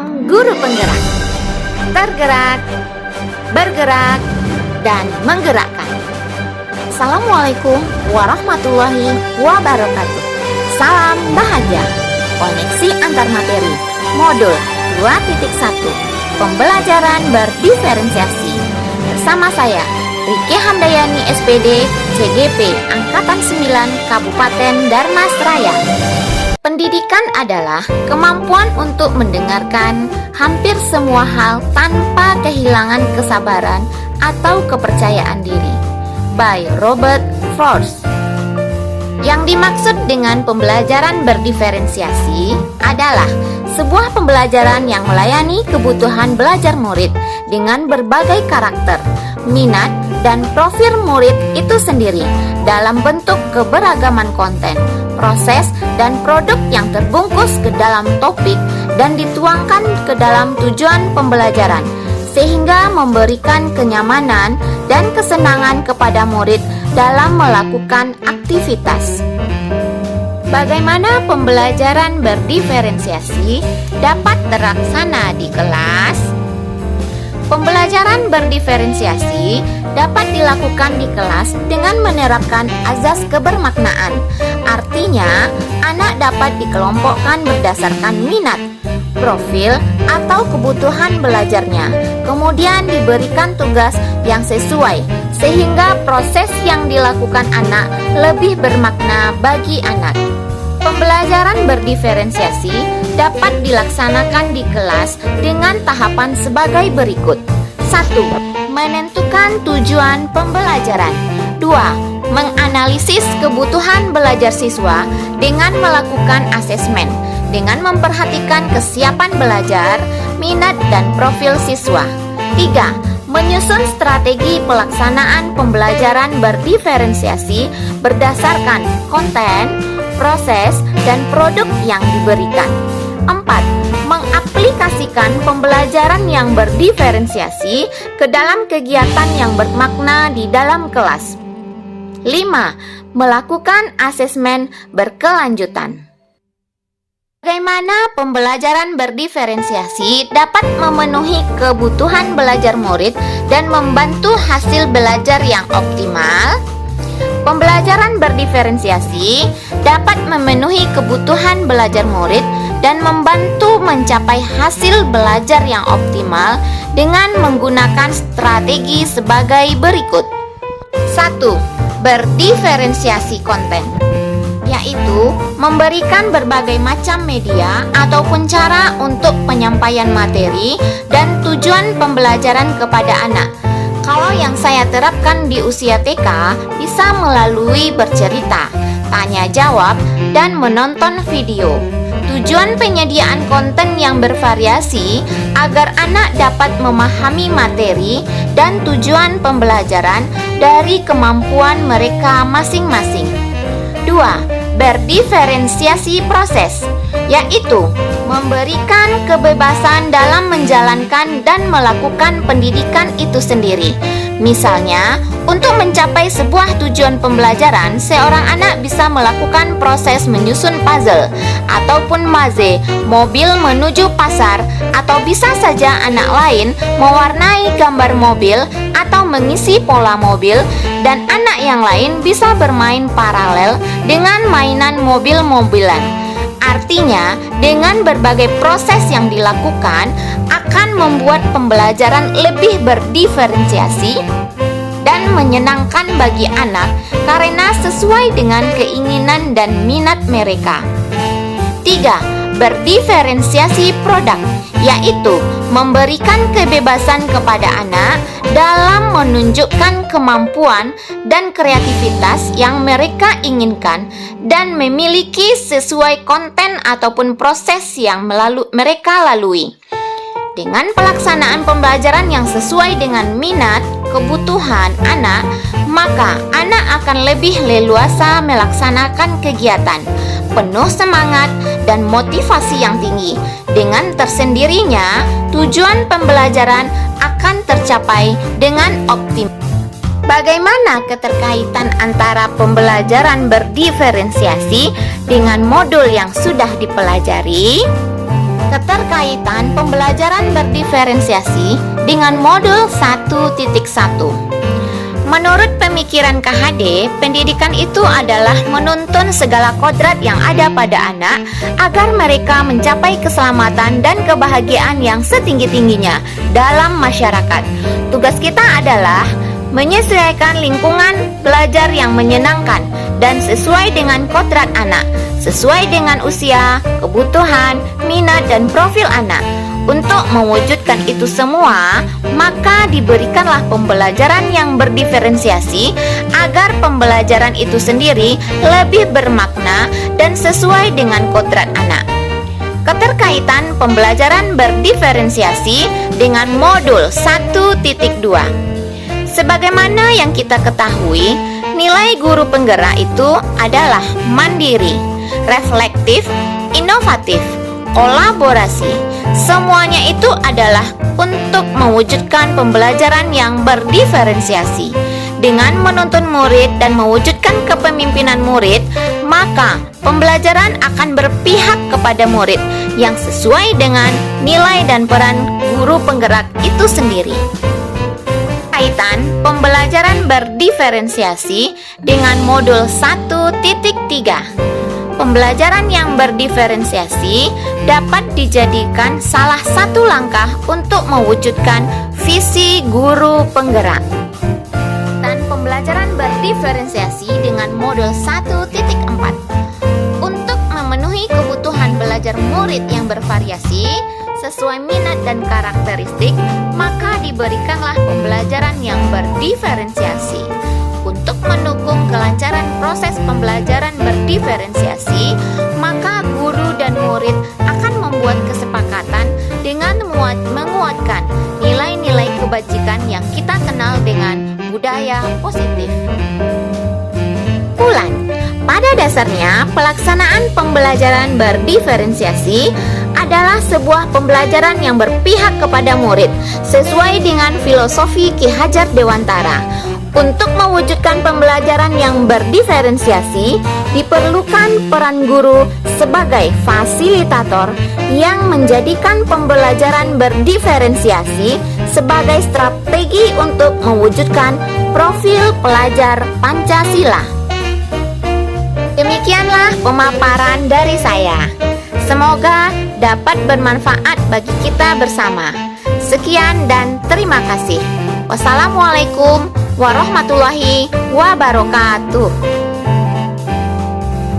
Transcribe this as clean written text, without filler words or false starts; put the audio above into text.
Salam Guru Penggerak. Tergerak, bergerak, dan menggerakkan. Assalamualaikum warahmatullahi wabarakatuh. Salam bahagia. Koneksi antar materi. Modul 2.1. Pembelajaran berdiferensiasi. Bersama saya, Riki Handayani SPD, CGP Angkatan 9 Kabupaten Darmas Raya. Pendidikan adalah kemampuan untuk mendengarkan hampir semua hal tanpa kehilangan kesabaran atau kepercayaan diri. By Robert Frost. Yang dimaksud dengan pembelajaran berdiferensiasi adalah sebuah pembelajaran yang melayani kebutuhan belajar murid dengan berbagai karakter, minat, dan profil murid itu sendiri dalam bentuk keberagaman konten, proses, dan produk yang terbungkus ke dalam topik dan dituangkan ke dalam tujuan pembelajaran, sehingga memberikan kenyamanan dan kesenangan kepada murid dalam melakukan aktivitas. Bagaimana pembelajaran berdiferensiasi dapat terlaksana di kelas? Pembelajaran berdiferensiasi dapat dilakukan di kelas dengan menerapkan azas kebermaknaan. Artinya, anak dapat dikelompokkan berdasarkan minat, profil, atau kebutuhan belajarnya. Kemudian diberikan tugas yang sesuai, sehingga proses yang dilakukan anak lebih bermakna bagi anak. Pembelajaran berdiferensiasi dapat dilaksanakan di kelas dengan tahapan sebagai berikut. 1. Menentukan tujuan pembelajaran. 2. Menganalisis kebutuhan belajar siswa dengan melakukan asesmen, dengan memperhatikan kesiapan belajar, minat, dan profil siswa. 3. Menyusun strategi pelaksanaan pembelajaran berdiferensiasi berdasarkan konten, proses, dan produk yang diberikan. 4. Mengaplikasikan pembelajaran yang berdiferensiasi ke dalam kegiatan yang bermakna di dalam kelas. 5. Melakukan asesmen berkelanjutan. Bagaimana pembelajaran berdiferensiasi dapat memenuhi kebutuhan belajar murid dan membantu hasil belajar yang optimal? Pembelajaran berdiferensiasi dapat memenuhi kebutuhan belajar murid dan membantu mencapai hasil belajar yang optimal dengan menggunakan strategi sebagai berikut. 1. Berdiferensiasi konten, yaitu memberikan berbagai macam media ataupun cara untuk penyampaian materi dan tujuan pembelajaran kepada anak. Kalau yang saya terapkan di usia TK bisa melalui bercerita, tanya jawab, dan menonton video. Tujuan penyediaan konten yang bervariasi agar anak dapat memahami materi dan tujuan pembelajaran dari kemampuan mereka masing-masing. 2. Berdiferensiasi proses, yaitu memberikan kebebasan dalam menjalankan dan melakukan pendidikan itu sendiri. Misalnya, untuk mencapai sebuah tujuan pembelajaran, seorang anak bisa melakukan proses menyusun puzzle ataupun maze, mobil menuju pasar, atau bisa saja anak lain mewarnai gambar mobil atau mengisi pola mobil, dan anak yang lain bisa bermain paralel dengan mainan mobil-mobilan. Artinya, dengan berbagai proses yang dilakukan akan membuat pembelajaran lebih berdiferensiasi dan menyenangkan bagi anak karena sesuai dengan keinginan dan minat mereka. 3. Berdiferensiasi produk, yaitu memberikan kebebasan kepada anak dalam menunjukkan kemampuan dan kreativitas yang mereka inginkan dan memiliki sesuai konten ataupun proses yang mereka lalui. Dengan pelaksanaan pembelajaran yang sesuai dengan minat, kebutuhan anak, maka anak akan lebih leluasa melaksanakan kegiatan, penuh semangat dan motivasi yang tinggi. Dengan tersendirinya, tujuan pembelajaran akan tercapai dengan optimal. Bagaimana keterkaitan antara pembelajaran berdiferensiasi dengan modul yang sudah dipelajari? Keterkaitan pembelajaran berdiferensiasi dengan modul 1.1. Menurut pemikiran KHD, pendidikan itu adalah menuntun segala kodrat yang ada pada anak agar mereka mencapai keselamatan dan kebahagiaan yang setinggi-tingginya dalam masyarakat. Tugas kita adalah menyesuaikan lingkungan belajar yang menyenangkan dan sesuai dengan kodrat anak, sesuai dengan usia, kebutuhan, minat, dan profil anak. Untuk mewujudkan itu semua, maka diberikanlah pembelajaran yang berdiferensiasi agar pembelajaran itu sendiri lebih bermakna dan sesuai dengan kodrat anak. Keterkaitan pembelajaran berdiferensiasi dengan modul 1.2. Sebagaimana yang kita ketahui, nilai guru penggerak itu adalah mandiri, reflektif, inovatif, kolaborasi. Semuanya itu adalah untuk mewujudkan pembelajaran yang berdiferensiasi. Dengan menuntun murid dan mewujudkan kepemimpinan murid, maka pembelajaran akan berpihak kepada murid yang sesuai dengan nilai dan peran guru penggerak itu sendiri. Kaitan pembelajaran berdiferensiasi dengan modul 1.3. Pembelajaran yang berdiferensiasi dapat dijadikan salah satu langkah untuk mewujudkan visi guru penggerak. Dan pembelajaran berdiferensiasi dengan modul 1.4. Untuk memenuhi kebutuhan belajar murid yang bervariasi sesuai minat dan karakteristik, maka diberikanlah pembelajaran yang berdiferensiasi. Untuk mendukung kelancaran proses pembelajaran berdiferensiasi, maka guru dan murid akan membuat kesepakatan dengan menguatkan nilai-nilai kebajikan yang kita kenal dengan budaya positif. Ulang, pada dasarnya pelaksanaan pembelajaran berdiferensiasi adalah sebuah pembelajaran yang berpihak kepada murid sesuai dengan filosofi Ki Hajar Dewantara. Untuk mewujudkan pembelajaran yang berdiferensiasi, diperlukan peran guru sebagai fasilitator yang menjadikan pembelajaran berdiferensiasi sebagai strategi untuk mewujudkan profil pelajar Pancasila. Demikianlah pemaparan dari saya. Semoga dapat bermanfaat bagi kita bersama. Sekian dan terima kasih. Wassalamualaikum warahmatullahi wabarakatuh.